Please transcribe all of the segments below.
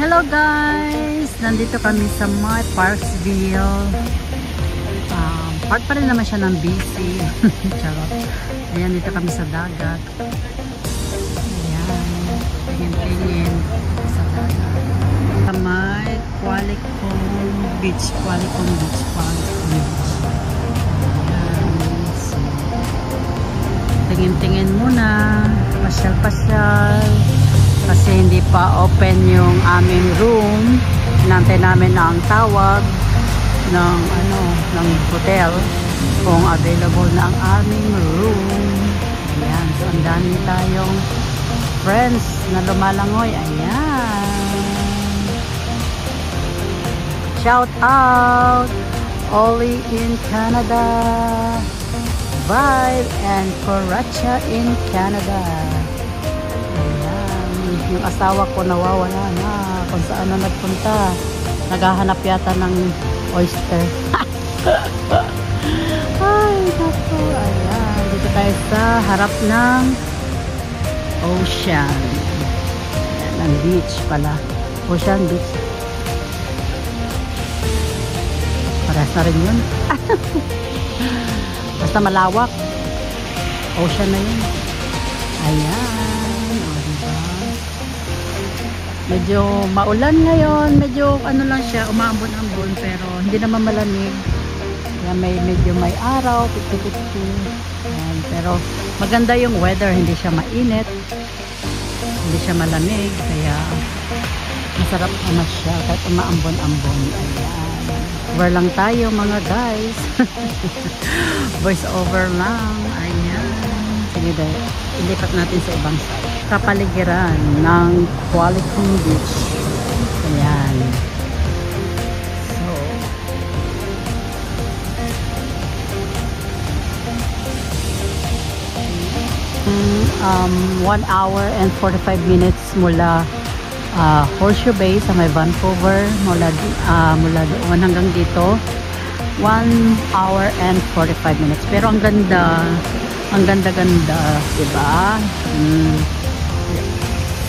Hello guys! Nandito kami sa my Parksville. Park pa rin naman siya ng BC. Charot. Ayan, dito kami sa dagat. Ayan. Tingin-tingin sa dagat. Sa may Qualicum Beach. Qualicum Beach. Qualicum Beach. Ayan. So, tingin-tingin muna. Pasyal-pasyal. Kasi hindi pa open yung aming room. Hinantay namin na ang tawag ng hotel kung available na ang aming room. Ayan. So, ang dami tayong friends na lumalangoy. Ayan. Shout out! Oli in Canada. Vibe and Coracha in Canada. Yung asawa ko nawawala na kung saan na nagpunta. Naghahanap yata ng oyster. Ay, naku. Ayan. Dito tayo sa harap ng ocean. Ayan, ang beach pala. Ocean beach. Parehas na rin yun. Basta malawak. Ocean na yun. Ayan. Medyo maulan ngayon, medyo ano lang siya, umaambon-ambon pero hindi naman malamig. Kaya medyo may araw, piti-piti. Pero maganda yung weather, hindi siya mainit, hindi siya malamig, kaya masarap naman siya kahit umaambon-ambon. Ayan. Over lang tayo mga guys. Voice over lang. Ayan. Sige dahil, ilipat natin sa ibang side. Kapaligiran ng Qualicum Beach. Ayan. So, 1 hour and 45 minutes mula Horseshoe Bay sa may Vancouver, mula doon hanggang dito 1 hour and 45 minutes. Pero ang ganda, diba?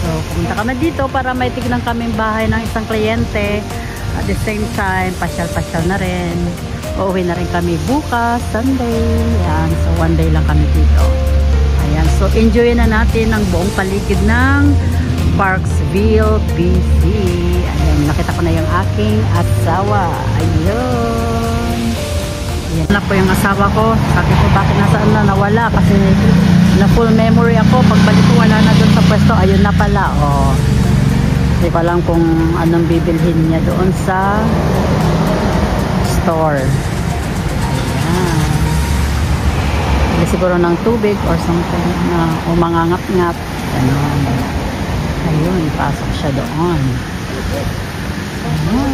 So, pumunta kami dito para may tignan kaming bahay ng isang kliyente. At the same time, pasyal-pasyal na rin. Uuwi na rin kami bukas, Sunday. Ayan. So, 1 day lang kami dito. Ayan. So, enjoy na natin ang buong paligid ng Parksville, BC. Ayan. Nakita ko na yung aking asawa. Ayun. Ayan. Wala po yung asawa ko. Sabi ko, bakit nasaan na nawala? Kasi na full memory ako. Pagbalik ko wala na doon sa pwesto. Ayun na pala. Oh. Hindi ko lang kung anong bibilhin niya doon sa store. Ayan. Hindi siguro ng tubig or something na umangangat-ngat. Ayun, pasok siya doon. Ayun.